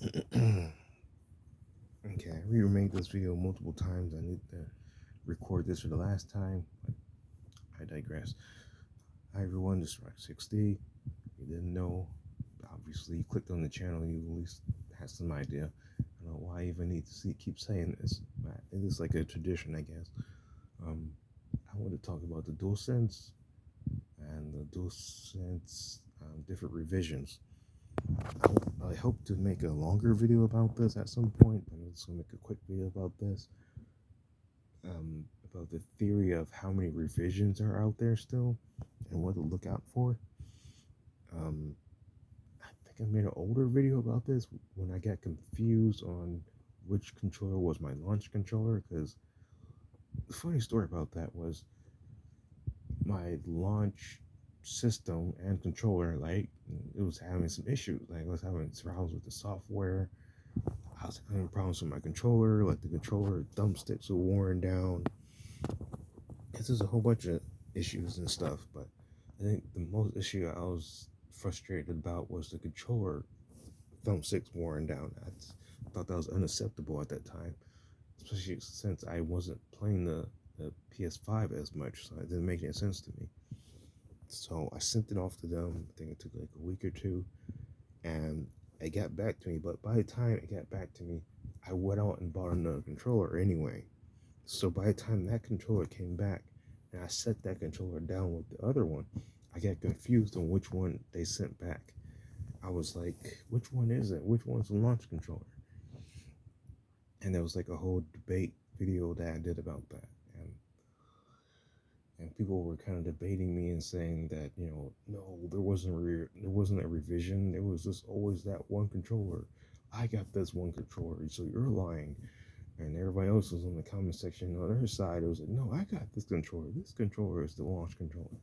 Okay, I remade this video multiple times. I need to record this for the last time, but I digress. Hi everyone, this is Rock60. If you didn't know, obviously you clicked on the channel, you at least had some idea. I don't know why I even need to keep saying this, but it is like a tradition, I guess. Um, I want to talk about the Dualsense and the Dualsense different revisions. I hope to make a longer video about this at some point. I'm just gonna make a quick video about this. About the theory of how many revisions are out there still and what to look out for. Um, I think I made an older video about this when I got confused on which controller was my launch controller, because the funny story about that was my launch system and controller, like, it was having some issues. Like, I was having problems with the software. I was having problems with my controller, like the controller thumbsticks were worn down. There's a whole bunch of issues and stuff, but I think the most issue I was frustrated about was the controller thumbsticks worn down. I thought that was unacceptable at that time, especially since I wasn't playing the PS5 as much, so it didn't make any sense to me. So I sent it off to them. I think it took like a week or two, and it got back to me. But by the time it got back to me, I went out and bought another controller anyway. So by the time that controller came back and I set that controller down with the other one, I got confused on which one they sent back. I was like, which one is it? Which one's the launch controller? And there was like a whole debate video that I did about that. And people were kind of debating me and saying that, no, there wasn't a revision. It was just always that one controller. I got this one controller, so you're lying. And everybody else was in the comment section on their side. It was like, no, I got this controller. This controller is the launch controller.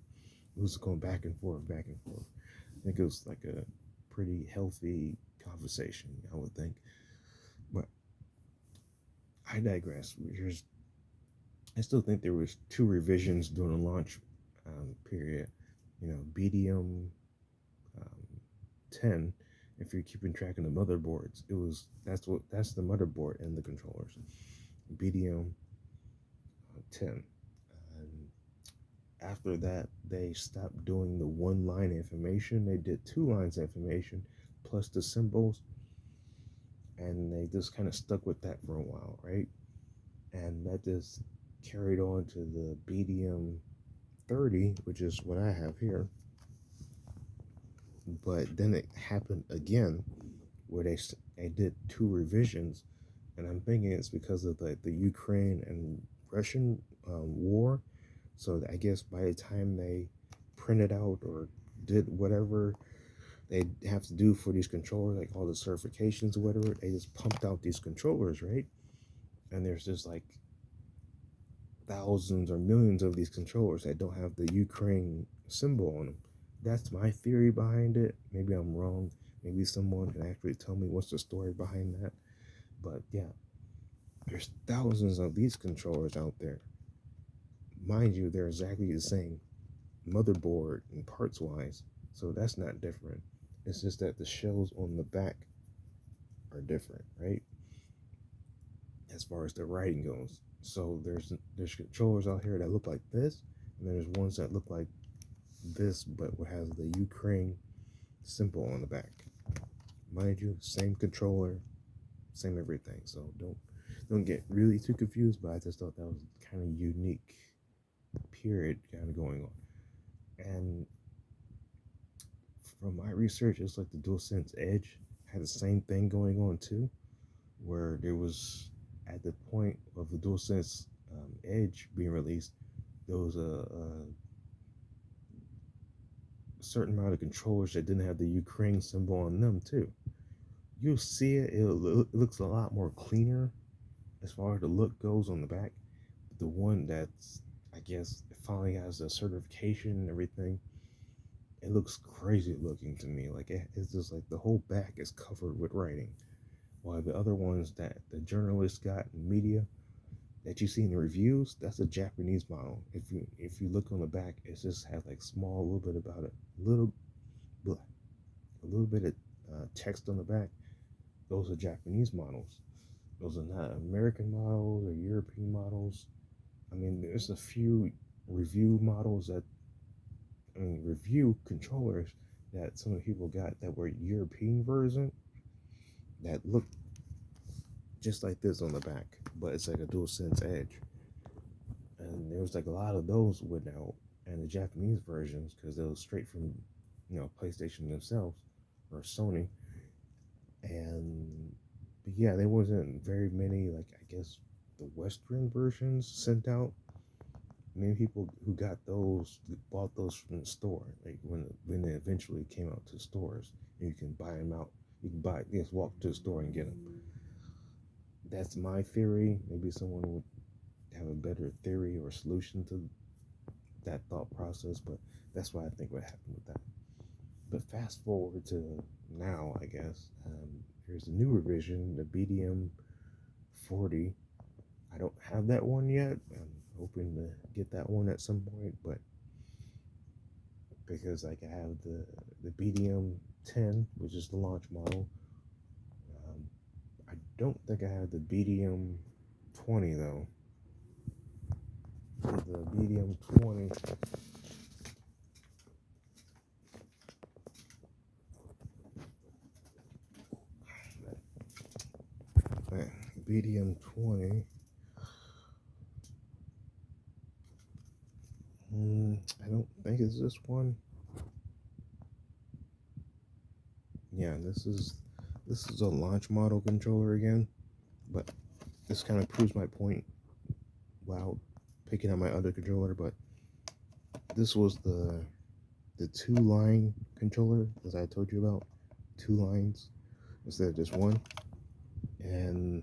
It was going back and forth, back and forth. I think it was like a pretty healthy conversation, I would think. But I digress. I still think there was two revisions during the launch period. BDM 10. If you're keeping track of the motherboards, that's the motherboard and the controllers. BDM 10. And after that, they stopped doing the one line information. They did two lines of information plus the symbols, and they just kind of stuck with that for a while, right? And that just carried on to the BDM 30, which is what I have here. But then it happened again where they did two revisions, and I'm thinking it's because of the Ukraine and Russian war. So I guess by the time they printed out or did whatever they have to do for these controllers, like all the certifications or whatever, they just pumped out these controllers, right? And there's just like thousands or millions of these controllers that don't have the Ukraine symbol on them. That's my theory behind it. Maybe I'm wrong. Maybe someone can actually tell me what's the story behind that. But yeah, there's thousands of these controllers out there. Mind you, they're exactly the same motherboard and parts wise, so that's not different. It's just that the shells on the back are different, right? As far as the writing goes. So there's controllers out here that look like this, and there's ones that look like this but has the Ukraine symbol on the back. Mind you, same controller, same everything. So don't get really too confused, but I just thought that was kind of unique period kind of going on. And from my research, it's like the DualSense Edge had the same thing going on too, where there was, at the point of the DualSense Edge being released, there was a certain amount of controllers that didn't have the Ukraine symbol on them too. You'll see it, it looks a lot more cleaner as far as the look goes on the back. The one that's, I guess, finally has a certification and everything, it looks crazy looking to me. Like, it's just like the whole back is covered with writing. While the other ones that the journalists got in media that you see in the reviews, that's a Japanese model. If you look on the back, it just has like small little bit about it, a little bit of text on the back, those are Japanese models. Those are not American models or European models. I mean, there's a few review models that, I mean, review controllers that some people got that were European version that look just like this on the back, but it's like a DualSense Edge. And there was like a lot of those went out, and the Japanese versions, because they were straight from, PlayStation themselves or Sony. And but yeah, there wasn't very many, like, I guess the Western versions sent out. Many people who got those bought those from the store, like when they eventually came out to stores, and you can buy them out. You can buy, just walk to the store and get them. That's my theory. Maybe someone would have a better theory or solution to that thought process, but that's what I think would happen with that. But fast forward to now, I guess, there's a new revision, the BDM 40. I don't have that one yet. I'm hoping to get that one at some point, but because like I have the BDM 10, which is the launch model. Um, I don't think I have the BDM 20 though. The BDM 20. BDM 20. I don't think it's this one. Yeah, this is a launch model controller again, but this kind of proves my point while picking up my other controller. But this was the two line controller, as I told you about, two lines instead of just one. And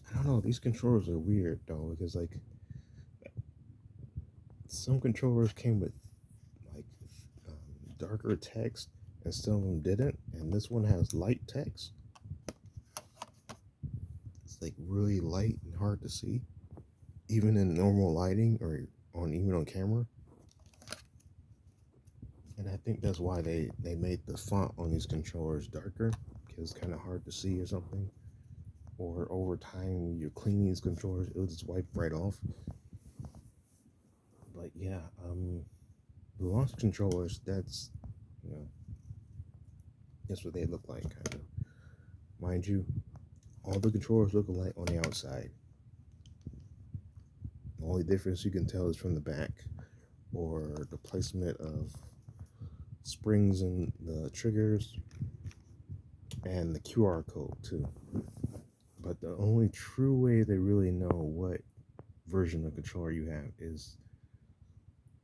I don't know, these controllers are weird though, because like some controllers came with like darker text and some of them didn't, and this one has light text. It's like really light and hard to see, even in normal lighting or even on camera. And I think that's why they made the font on these controllers darker, because it's kind of hard to see or something. Or over time, when you're cleaning these controllers, it'll just wipe right off. But yeah, the launch controllers, you know, that's what they look like, kind of. Mind you, all the controllers look alike on the outside. The only difference you can tell is from the back, or the placement of springs and the triggers, and the QR code too. But the only true way they really know what version of controller you have is,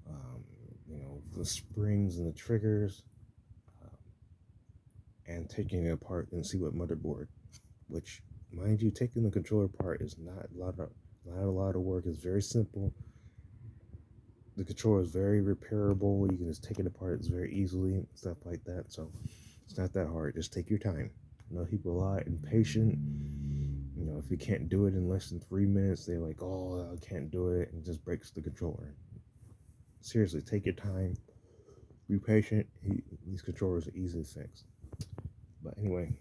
um, the springs and the triggers, um, and taking it apart and see what motherboard. Which, mind you, taking the controller apart is not a lot of work. It's very simple. The controller is very repairable. You can just take it apart. It's very easily and stuff like that. So it's not that hard. Just take your time. People are a lot impatient. If you can't do it in less than 3 minutes, they're like, "Oh, I can't do it," and just breaks the controller. Seriously, take your time. Be patient. These controllers are easy to fix. But anyway,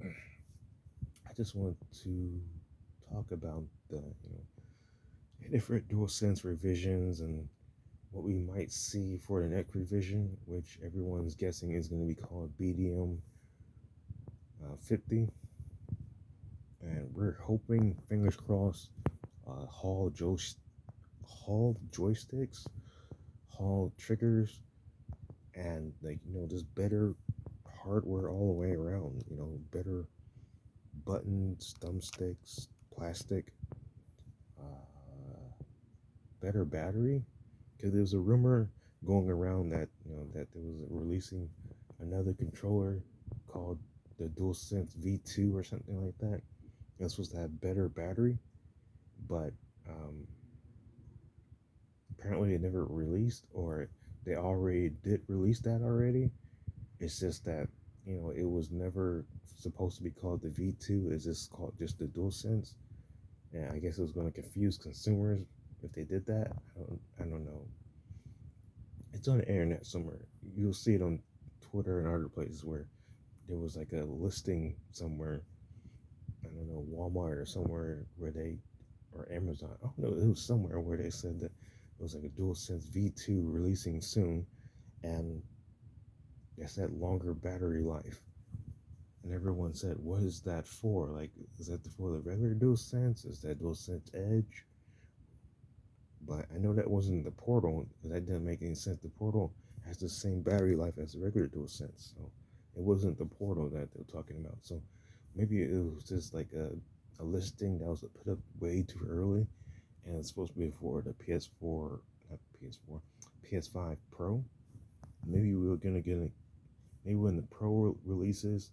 I just want to talk about the different DualSense revisions and what we might see for the next revision, which everyone's guessing is going to be called BDM 50. And we're hoping, fingers crossed, Hall joysticks, Hall triggers, and just better hardware all the way around. Better buttons, thumbsticks, plastic, better battery. Because there's a rumor going around that that there was releasing another controller called the DualSense V2 or something like that. It's supposed to have better battery, but apparently it never released, or they already did release that already. It's just that it was never supposed to be called the V2. It's just called just the DualSense, and I guess it was going to confuse consumers if they did that. I don't know. It's on the internet somewhere. You'll see it on Twitter and other places where there was like a listing somewhere, I don't know, Walmart or somewhere where they, or Amazon, I don't know, it was somewhere where they said that it was like a DualSense V2 releasing soon, and it's that longer battery life. And everyone said, what is that for? Like, is that for the regular DualSense? Is that DualSense Edge? But I know that wasn't the Portal, because that didn't make any sense. The Portal has the same battery life as the regular DualSense, so it wasn't the Portal that they're talking about. So maybe it was just like a listing that was put up way too early, and it's supposed to be for the PS4, not PS4, PS5 Pro. Maybe we were gonna get a, maybe when the Pro releases,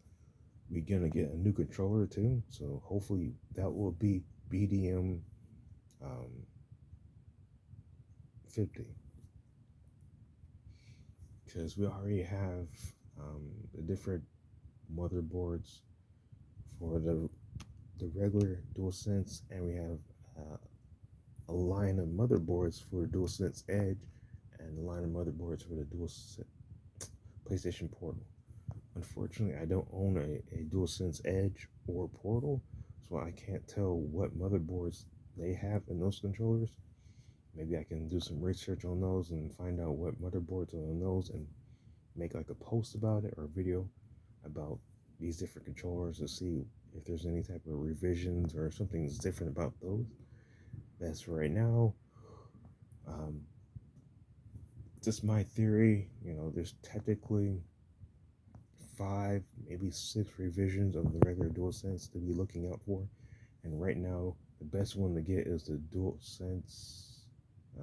we're gonna get a new controller too. So hopefully that will be BDM um, 50, because we already have the different motherboards for the regular DualSense, and we have a line of motherboards for DualSense Edge, and a line of motherboards for the DualSense PlayStation Portal. Unfortunately, I don't own a DualSense Edge or Portal, so I can't tell what motherboards they have in those controllers. Maybe I can do some research on those and find out what motherboards are on those and make like a post about it or a video about these different controllers to see if there's any type of revisions or something's different about those. That's for right now. Um, just my theory. There's technically 5, maybe 6 revisions of the regular DualSense to be looking out for. And right now, the best one to get is the DualSense, the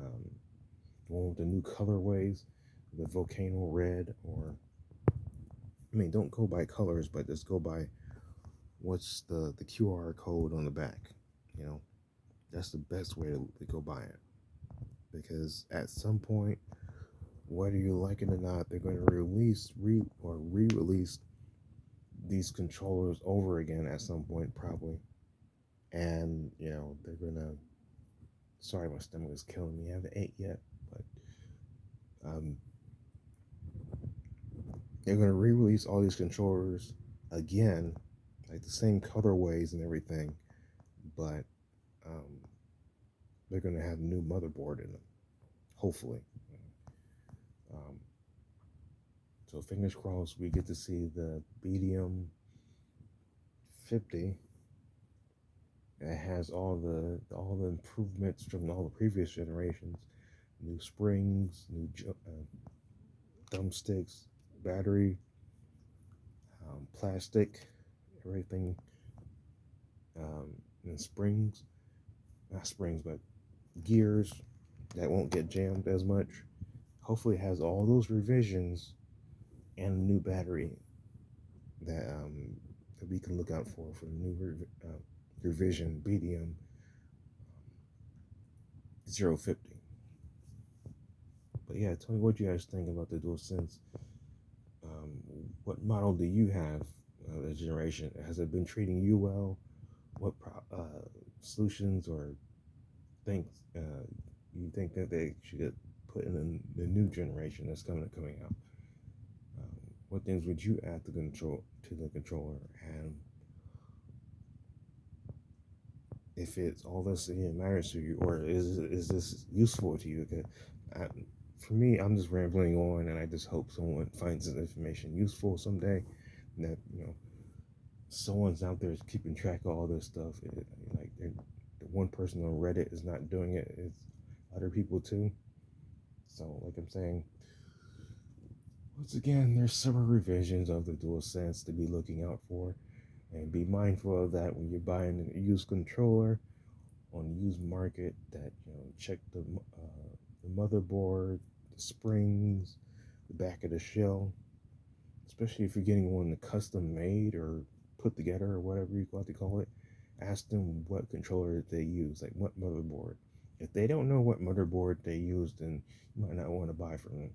one with the new colorways, the Volcano Red, or don't go by colors, but just go by what's the QR code on the back. You know, that's the best way to go by it. Because at some point, whether you like it or not, they're going to re-release these controllers over again at some point, probably. And they're gonna. Sorry, my stomach is killing me. I haven't ate yet, but they're gonna re-release all these controllers again, like the same colorways and everything, but they're gonna have a new motherboard in them, hopefully. Um, so fingers crossed we get to see the BDM 50 that has all the improvements from all the previous generations, new springs, new thumbsticks, battery, plastic, everything, and springs, not springs, but gears that won't get jammed as much. Hopefully, it has all those revisions and a new battery that we can look out for the new revision BDM 050. But yeah, tell me what you guys think about the DualSense. What model do you have this generation? Has it been treating you well? What solutions or things you think that they should get put in the new generation that's coming out? What things would you add to the controller, and if it's all this even matters to you, or is this useful to you? For me, I'm just rambling on, and I just hope someone finds this information useful someday. That someone's out there keeping track of all this stuff. The one person on Reddit is not doing it; it's other people too. So, like I'm saying, once again, there's several revisions of the DualSense to be looking out for, and be mindful of that when you're buying a used controller on the used market. That check the motherboard, the springs, the back of the shell, especially if you're getting one custom made or put together or whatever you like to call it. Ask them what controller they use, like what motherboard. If they don't know what motherboard they use, then you might not want to buy from them,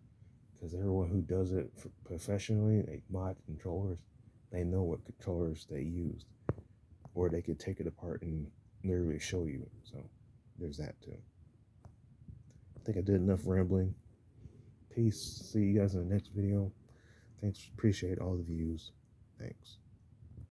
because everyone who does it professionally, like mod controllers, they know what controllers they used, or they could take it apart and literally show you. So there's that too. I think I did enough rambling. Peace. See you guys in the next video. Thanks. Appreciate all the views. Thanks.